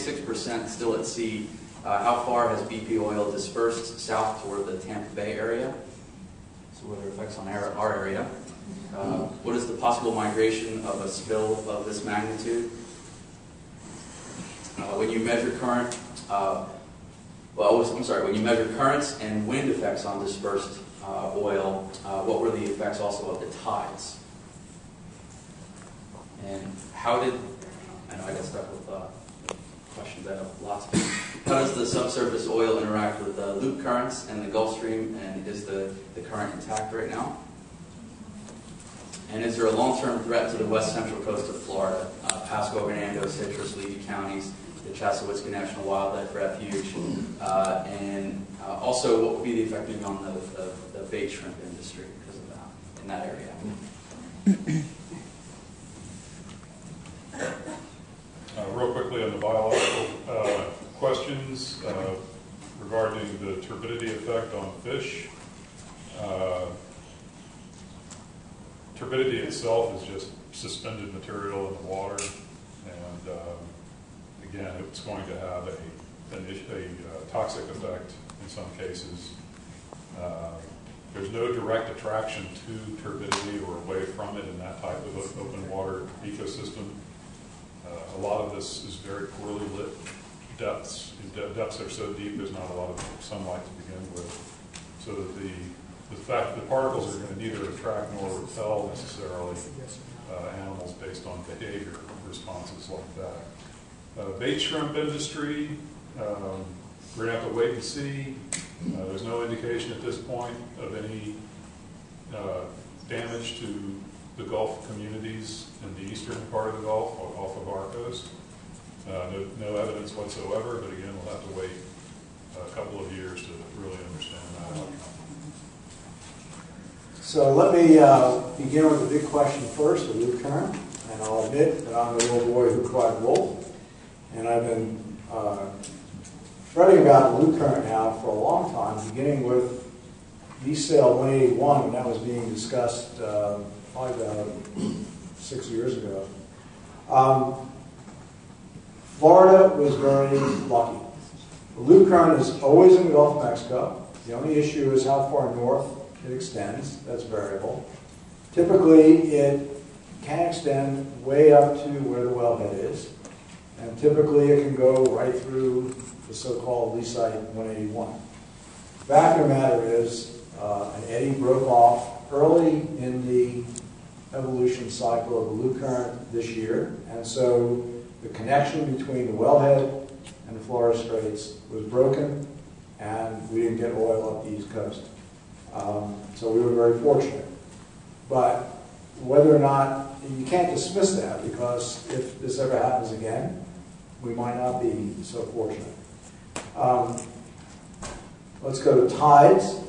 46% still at sea. How far has BP oil dispersed south toward the Tampa Bay area? So what are the effects on our area? What is the possible migration of a spill of this magnitude? When you measure current, when you measure currents and wind effects on dispersed oil, what were the effects also of the tides? And how did, I know I got stuck with questions, I have lots of them. How does the subsurface oil interact with the loop currents and the Gulf Stream, and is the current intact right now? And is there a long-term threat to the west central coast of Florida, Pasco, Hernando, Citrus, Levy counties, the Chassahowitzky National Wildlife Refuge, and also what would be the effect maybe on the bait shrimp industry because of that, in that area? Real quickly on the biological questions regarding the turbidity effect on fish. Turbidity itself is just suspended material in the water, and again, it's going to have a toxic effect in some cases. There's no direct attraction to turbidity or away from it in that type of open water ecosystem. A lot of this is very poorly lit depths. Depths are so deep, there's not a lot of sunlight to begin with. So that the fact that the particles are going to neither attract nor repel necessarily animals based on behavior responses like that. Bait shrimp industry, we're going to have to wait and see. There's no indication at this point of any damage to the Gulf communities in the eastern part of the Gulf, off of our coast. No evidence whatsoever, but again, we'll have to wait a couple of years to really understand that outcome. So let me begin with the big question first, the loop current. And I'll admit that I'm the little boy who cried wolf. And I've been fretting about the loop current now for a long time, beginning with VSAIL 181 when that was being discussed probably about 6 years ago. Florida was very lucky. The loop current is always in the Gulf of Mexico. The only issue is how far north it extends. That's variable. Typically, it can extend way up to where the wellhead is. And typically, it can go right through the so-called lee site 181. The fact of the matter is, an eddy broke off early in the evolution cycle of the loop current this year. And so the connection between the wellhead and the Florida Straits was broken, and we didn't get oil up the East Coast. So we were very fortunate. But whether or not, you can't dismiss that, because if this ever happens again, we might not be so fortunate. Let's go to tides.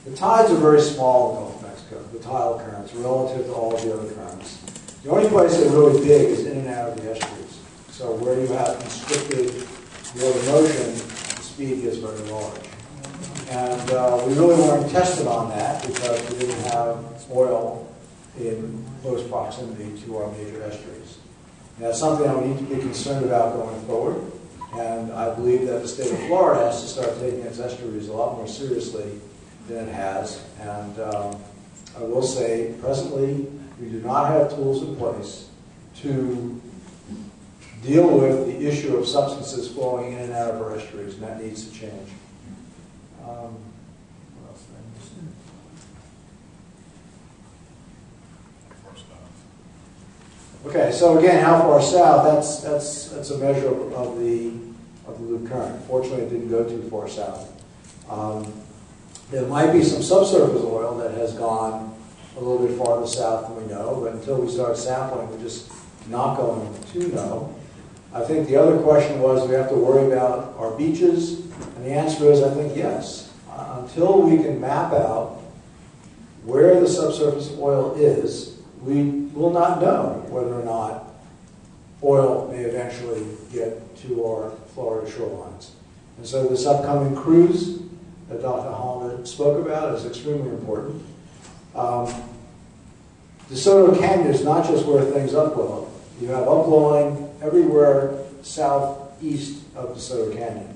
The tides are very small in the Gulf of Mexico, the tidal currents, relative to all of the other currents. The only place they're really big is in and out of the estuaries. So where you have constricted water motion, the speed gets very large. And we really weren't tested on that because we didn't have oil in close proximity to our major estuaries. And that's something that we need to be concerned about going forward. And I believe that the state of Florida has to start taking its estuaries a lot more seriously than it has. And I will say, presently, we do not have tools in place to deal with the issue of substances flowing in and out of our estuaries, and that needs to change. What else did I miss? Okay, so again, how far south? That's a measure of the loop current. Fortunately, it didn't go too far south. There might be some subsurface oil that has gone a little bit farther south than we know, but until we start sampling, we're just not going to know. I think the other question was, do we have to worry about our beaches? And the answer is, I think, yes. Until we can map out where the subsurface oil is, we will not know whether or not oil may eventually get to our Florida shorelines. And so this upcoming cruise that Dr. Hollander spoke about is extremely important. DeSoto Canyon is not just where things upwell. You have upwelling everywhere south southeast of DeSoto Canyon.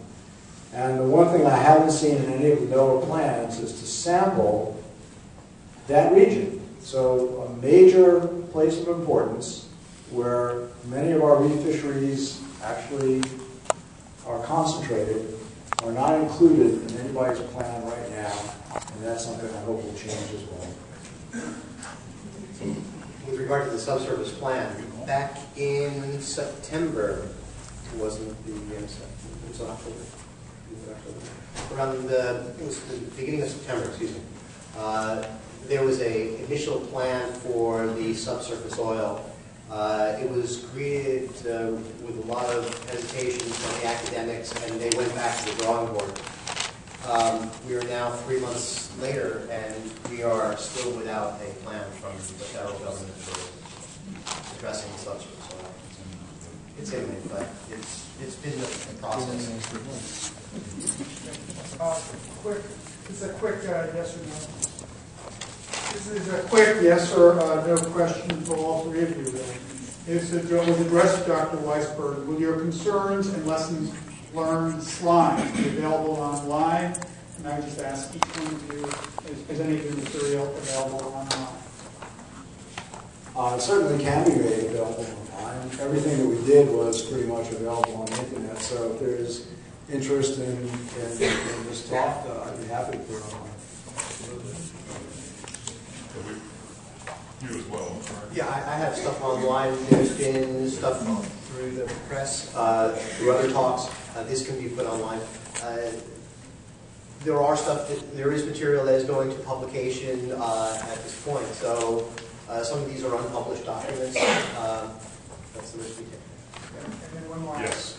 And the one thing I haven't seen in any of the NOAA plans is to sample that region. So a major place of importance where many of our reef fisheries actually are concentrated are not included in anybody's plan right now, and that's something I hope will change as well. With regard to the subsurface plan, back in September, it wasn't the end of September, it was October. Around it was the beginning of September, excuse me. There was an initial plan for the subsurface oil. It was created with a lot of hesitation from the academics, and they went back to the drawing board. We are now 3 months later, and we are still without a plan from the federal government for addressing the subsurface oil. It's imminent, but it's been a process. It's a quick yes or no. This is a quick yes or no question for all three of you. It was addressed to Dr. Weisberg. Will your concerns and lessons learned slides be available online? And I just ask each one of you, is any of your material available online? It certainly can be made available online. Everything that we did was pretty much available on the internet, so if there's interest in this talk, I'd be happy to put it online. You as well, right? Yeah, I have stuff online. There's been stuff through the press, through other talks. This can be put online. There is material that is going to publication at this point. So some of these are unpublished documents. That's the risk we take. And then one more. Yes.